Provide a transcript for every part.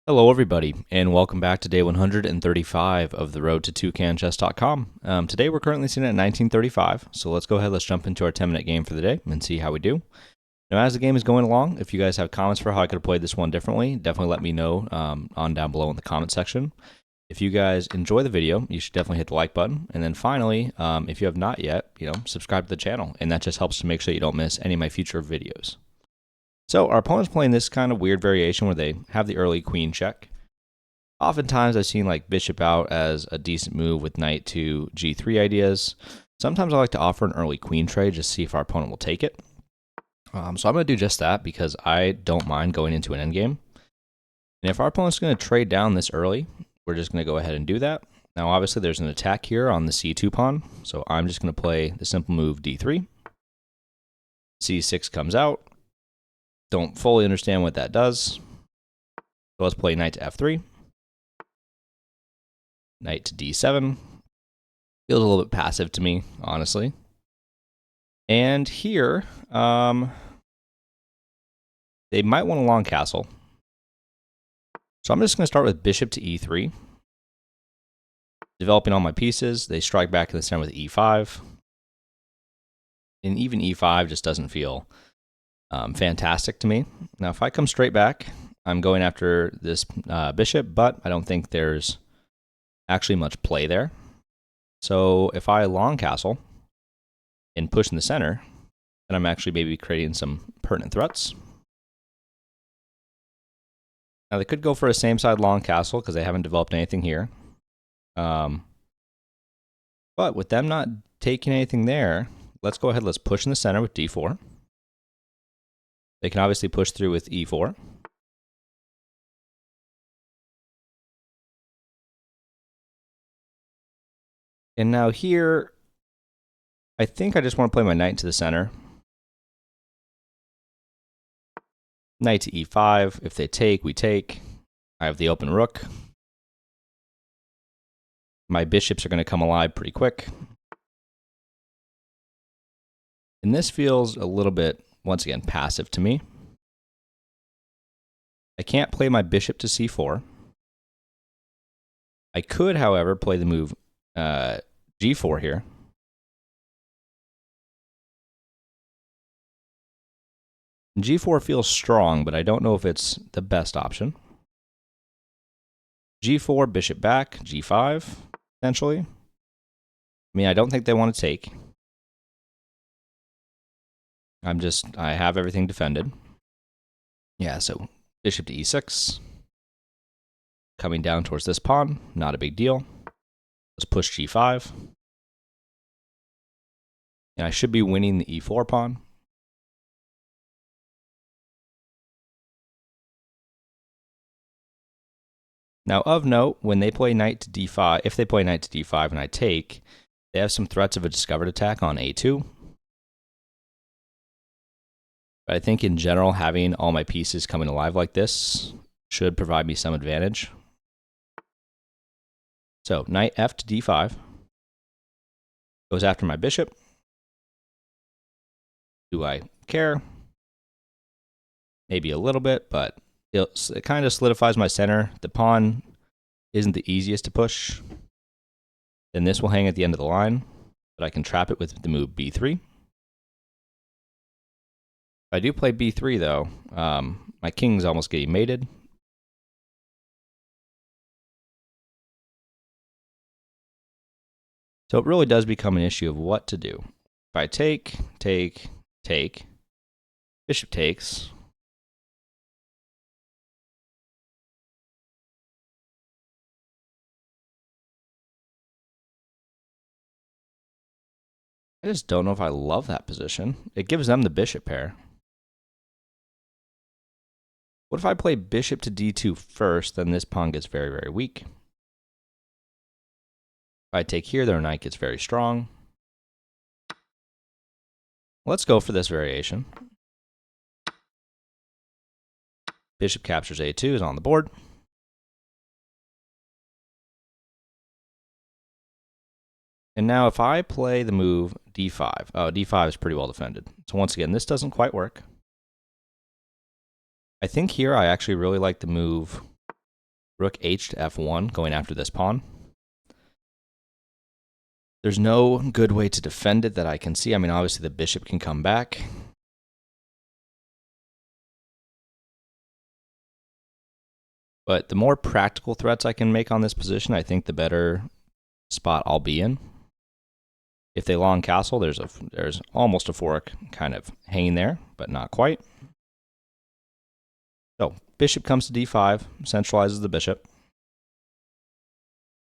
Hello, everybody, and welcome back to day 135 of the road to toucanchess.com. Today we're currently sitting at 1935, so let's go ahead, let's jump into our 10-minute game for the day and see how we do. Now, as the game is going along, if you guys have comments for how I could have played this one differently, definitely let me know on down below in the comment section. If you guys enjoy the video, you should definitely hit the like button. And then finally, if you have not yet, subscribe to the channel, and that just helps to make sure you don't miss any of my future videos. So our opponent's playing this kind of weird variation where they have the early queen check. Oftentimes I've seen like bishop out as a decent move with knight to g3 ideas. Sometimes I like to offer an early queen trade just to see if our opponent will take it. So I'm going to do just that because I don't mind going into an endgame. And if our opponent's going to trade down this early, we're just going to go ahead and do that. Now obviously there's an attack here on the c2 pawn, so I'm just going to play the simple move d3. c6 comes out. Don't fully understand what that does. So let's play knight to f3. Knight to d7. Feels a little bit passive to me, honestly. And here, they might want a long castle. So I'm just going to start with bishop to e3. Developing all my pieces. They strike back in the center with e5. And even e5 just doesn't feel fantastic to me. Now, if I come straight back, I'm going after this bishop, but I don't think there's actually much play there. So if I long castle and push in the center, then I'm actually maybe creating some pertinent threats. Now, they could go for a same side long castle because they haven't developed anything here. But with them not taking anything there, let's go ahead, let's push in the center with d4. They can obviously push through with e4. And now here, I think I just want to play my knight to the center. Knight to e5. If they take, we take. I have the open rook. My bishops are going to come alive pretty quick. And this feels a little bit, once again, passive to me. I can't play my bishop to c4. I could, however, play the move g4 here. G4 feels strong, but I don't know if it's the best option. G4, bishop back, g5, potentially. I mean, I don't think they want to take. I have everything defended. Yeah, so bishop to e6. Coming down towards this pawn, not a big deal. Let's push g5. And I should be winning the e4 pawn. Now, of note, when they play knight to d5, if they play knight to d5 and I take, they have some threats of a discovered attack on a2. But I think in general, having all my pieces coming alive like this should provide me some advantage. So, knight f to d5. Goes after my bishop. Do I care? Maybe a little bit, but it kind of solidifies my center. The pawn isn't the easiest to push. Then this will hang at the end of the line, but I can trap it with the move b3. If I do play b3, though, my king's almost getting mated. So it really does become an issue of what to do. If I take, bishop takes. I just don't know if I love that position. It gives them the bishop pair. What if I play bishop to d2 first, then this pawn gets very, very weak. If I take here, their knight gets very strong. Let's go for this variation. Bishop captures a2 is on the board. And now if I play the move d5, d5 is pretty well defended. So once again, this doesn't quite work. I think here I actually really like the move rook h to f1, going after this pawn. There's no good way to defend it that I can see. I mean, obviously the bishop can come back. But the more practical threats I can make on this position, I think the better spot I'll be in. If they long castle, there's almost a fork kind of hanging there, but not quite. So bishop comes to d5, centralizes the bishop.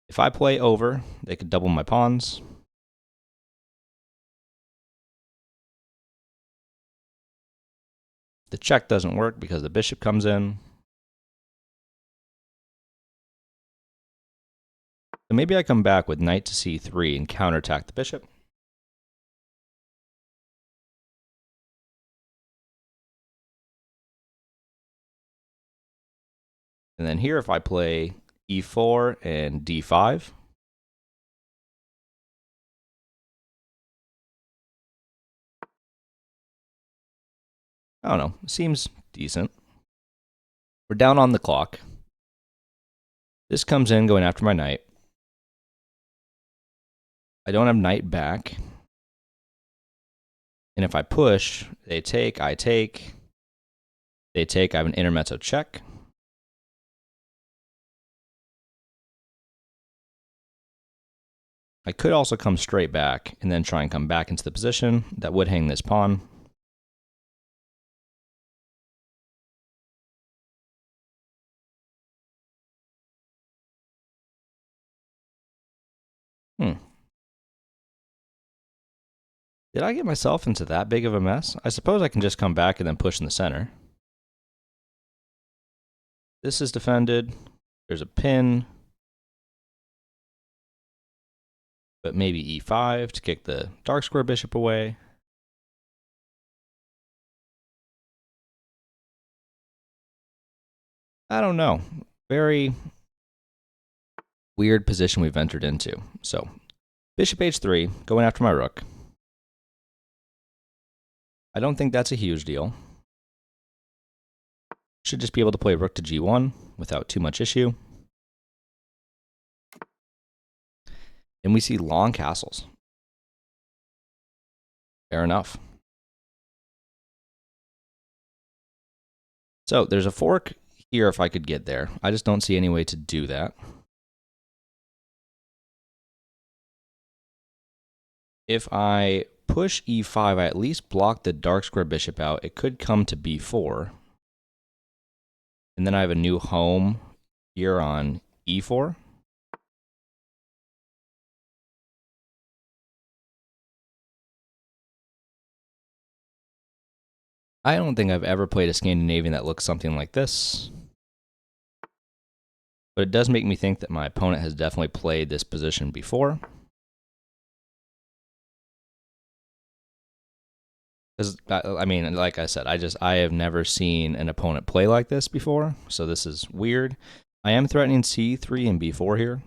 If I play over, they could double my pawns. The check doesn't work because the bishop comes in. So maybe I come back with knight to c3 and counterattack the bishop. And then here, if I play e4 and d5, I don't know, seems decent. We're down on the clock. This comes in going after my knight. I don't have knight back. And if I push, they take, I take. They take, I have an intermezzo check. I could also come straight back and then try and come back into the position. That would hang this pawn. Did I get myself into that big of a mess? I suppose I can just come back and then push in the center. This is defended. There's a pin. But maybe e5 to kick the dark square bishop away. I don't know. Very weird position we've entered into. So, bishop h3, going after my rook. I don't think that's a huge deal. Should just be able to play rook to g1 without too much issue. And we see long castles. Fair enough. So there's a fork here if I could get there. I just don't see any way to do that. If I push e5, I at least block the dark square bishop out. It could come to b4. And then I have a new home here on e4. I don't think I've ever played a Scandinavian that looks something like this. But it does make me think that my opponent has definitely played this position before. Because, I mean, like I said, I have never seen an opponent play like this before, so this is weird. I am threatening c3 and b4 here.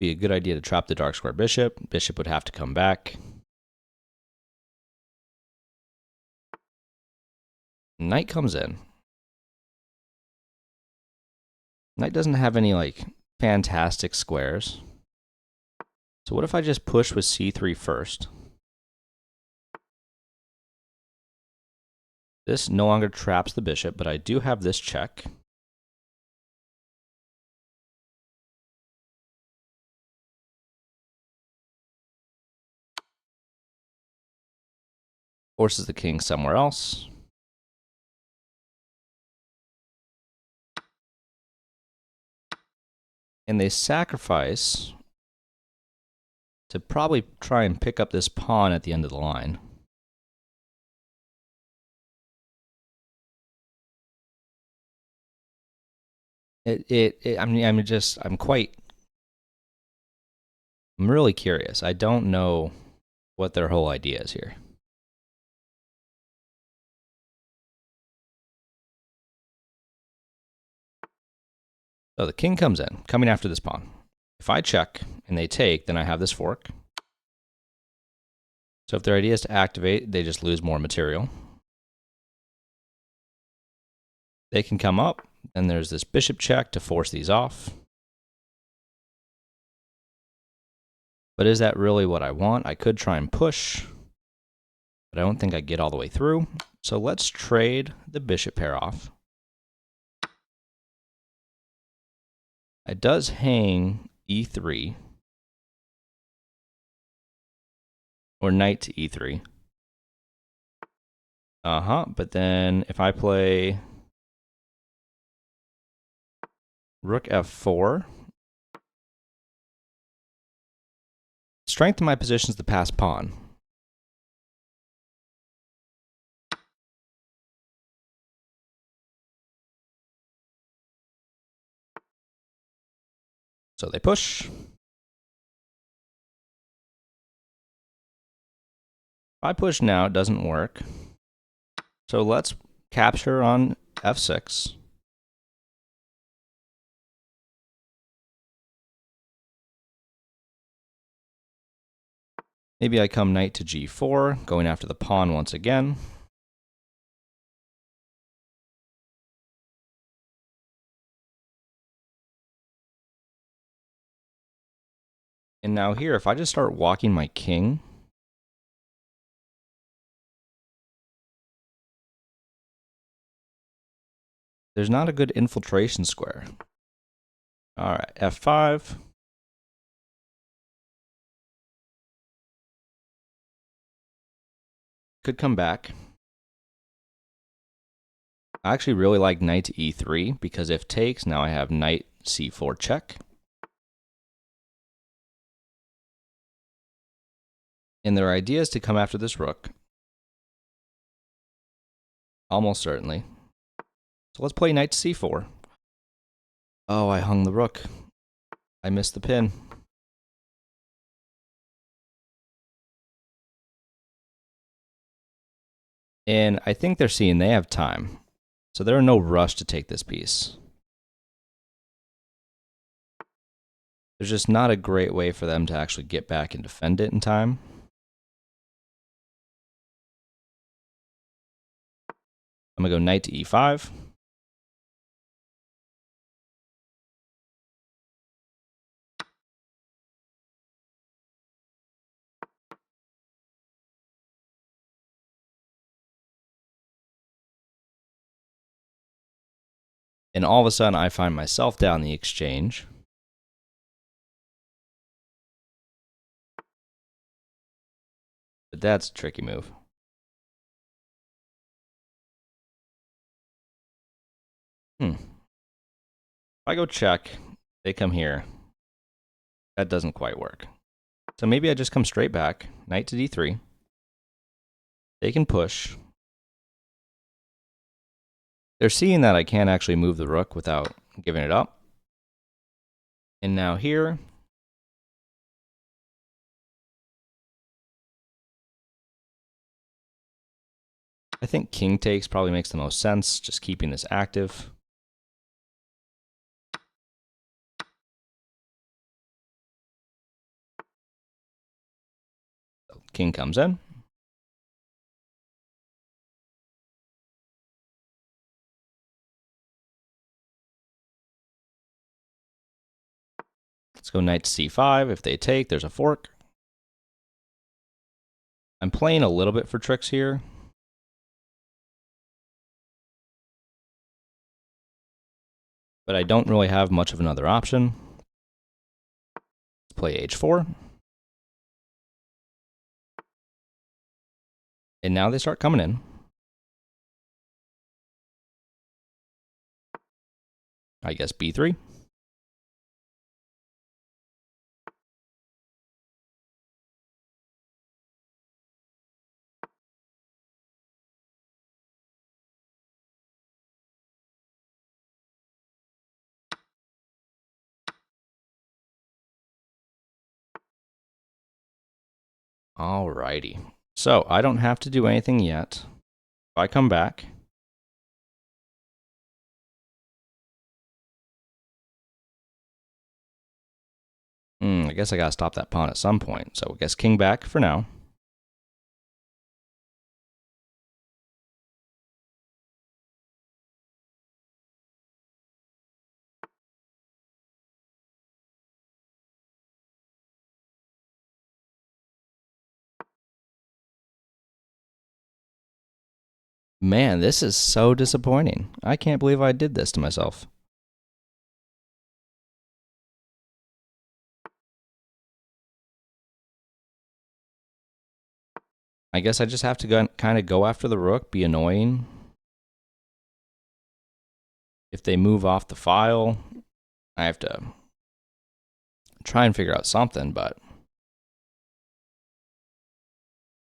Be a good idea to trap the dark square bishop. Bishop would have to come back. Knight comes in. Knight doesn't have any, like, fantastic squares. So what if I just push with c3 first? This no longer traps the bishop, but I do have this check. Forces the king somewhere else. And they sacrifice to probably try and pick up this pawn at the end of the line. I'm really curious. I don't know what their whole idea is here. So the king comes in, coming after this pawn. If I check and they take, then I have this fork. So if their idea is to activate, they just lose more material. They can come up, and there's this bishop check to force these off. But is that really what I want? I could try and push, but I don't think I get all the way through. So let's trade the bishop pair off. It does hang e3, or knight to e3. But then if I play rook f4, strength in my position is the passed pawn. So they push. If I push now, it doesn't work. So let's capture on f6. Maybe I come knight to g4, going after the pawn once again. And now here, if I just start walking my king, there's not a good infiltration square. All right, f5. Could come back. I actually really like knight to e3 because if takes, now I have knight c4 check. And their idea is to come after this rook. Almost certainly. So let's play knight to c4. Oh, I hung the rook. I missed the pin. And I think they're seeing they have time. So they're in no rush to take this piece. There's just not a great way for them to actually get back and defend it in time. I'm going to go knight to e5. And all of a sudden, I find myself down the exchange. But that's a tricky move. If I go check, they come here. That doesn't quite work. So maybe I just come straight back, knight to d3. They can push. They're seeing that I can't actually move the rook without giving it up. And now here, I think king takes probably makes the most sense, just keeping this active. So king comes in. Let's go knight to c5. If they take, there's a fork. I'm playing a little bit for tricks here. But I don't really have much of another option. Let's play h4. And now they start coming in. I guess b3. Alrighty. So I don't have to do anything yet. If I come back, I guess I gotta stop that pawn at some point. So I guess king back for now. Man, this is so disappointing. I can't believe I did this to myself. I guess I just have to kind of go after the rook, be annoying. If they move off the file, I have to try and figure out something, but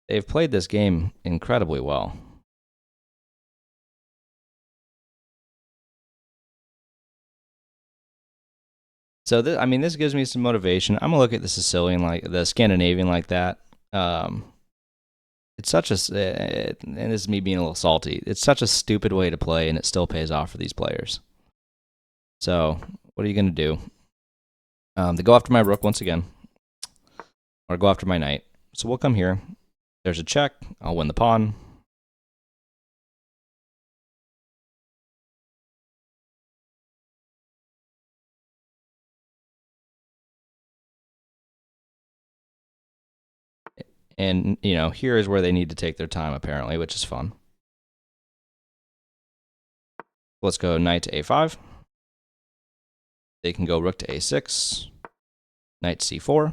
they've played this game incredibly well. So this gives me some motivation. I'm gonna look at the Sicilian, like the Scandinavian, like that. It's such a, and this is me being a little salty. It's such a stupid way to play, and it still pays off for these players. So what are you gonna do? They go after my rook once again, or go after my knight. So we'll come here. There's a check. I'll win the pawn. And, here is where they need to take their time, apparently, which is fun. Let's go knight to a5. They can go rook to a6. Knight c4.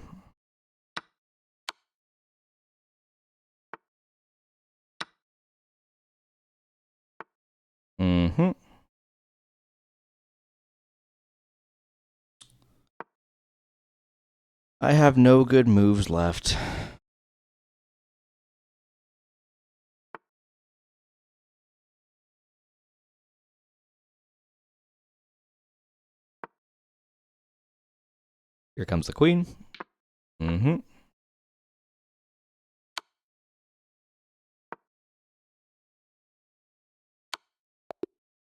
I have no good moves left. Here comes the queen.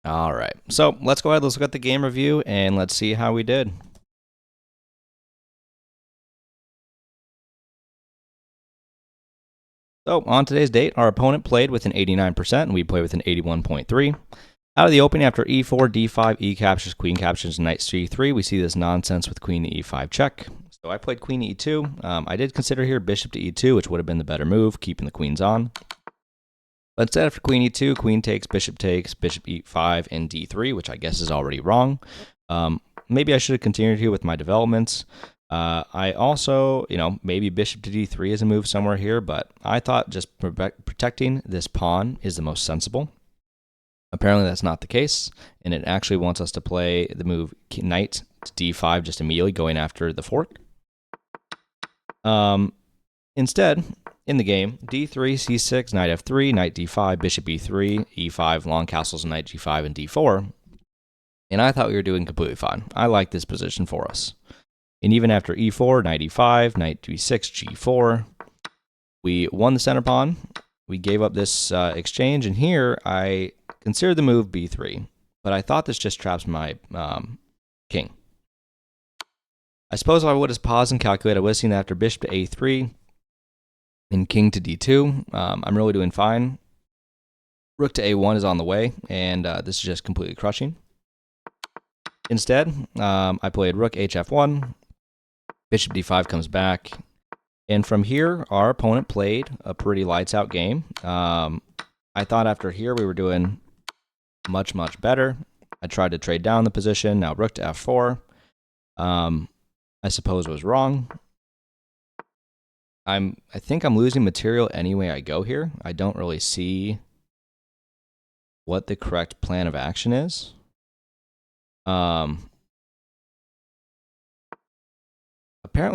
All right. So let's go ahead. Let's look at the game review and let's see how we did. So on today's date, our opponent played with an 89% and we played with an 81.3. Out of the opening, after e4, d5, e captures, queen captures, knight c3, we see this nonsense with queen to e5 check. So I played queen to e2. I did consider here bishop to e2, which would have been the better move, keeping the queens on. But instead, after queen e2, queen takes, bishop e5, and d3, which I guess is already wrong. Maybe I should have continued here with my developments. I also, maybe bishop to d3 is a move somewhere here, but I thought just protecting this pawn is the most sensible. Apparently that's not the case, and it actually wants us to play the move knight to d5 just immediately going after the fork. Instead, in the game, d3, c6, knight f3, knight d5, bishop e3, e5, long castles, knight g5, and d4. And I thought we were doing completely fine. I like this position for us. And even after e4, knight e5, knight d6, g4, we won the center pawn. We gave up this exchange, and here I considered the move b3, but I thought this just traps my king. I suppose if I would have paused and calculated, I would have seen that after bishop to a3 and king to d2. I'm really doing fine. Rook to a1 is on the way, and this is just completely crushing. Instead, I played rook hf1, bishop d5 comes back, and from here, our opponent played a pretty lights-out game. I thought after here we were doing much, much better. I tried to trade down the position. Now rook to f4. I suppose was wrong. I think I'm losing material any way I go here. I don't really see what the correct plan of action is. Apparently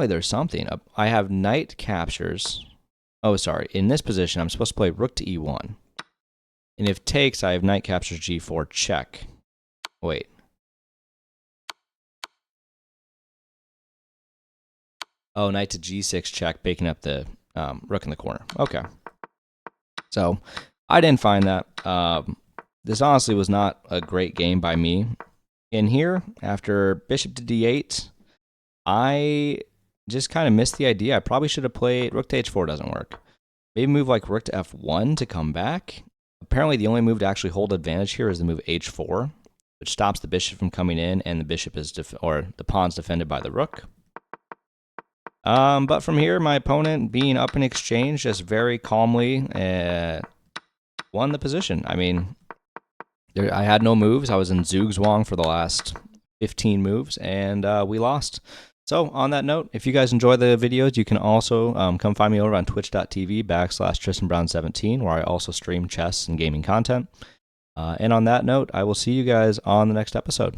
there's something. I have knight captures. Oh, sorry. In this position, I'm supposed to play rook to e1. And if takes, I have knight captures g4 check. Wait. Oh, knight to g6 check, baking up the rook in the corner. Okay. So I didn't find that. This honestly was not a great game by me. In here, after bishop to d8, I just kind of missed the idea. I probably should have played rook to h4 doesn't work. Maybe move like rook to f1 to come back. Apparently the only move to actually hold advantage here is the move h4, which stops the bishop from coming in, and the bishop is the pawn's defended by the rook. But from here, my opponent being up in exchange just very calmly won the position. I mean, I had no moves. I was in Zugzwang for the last 15 moves, and we lost. So on that note, if you guys enjoy the videos, you can also come find me over on twitch.tv/TristanBrown17, where I also stream chess and gaming content. And on that note, I will see you guys on the next episode.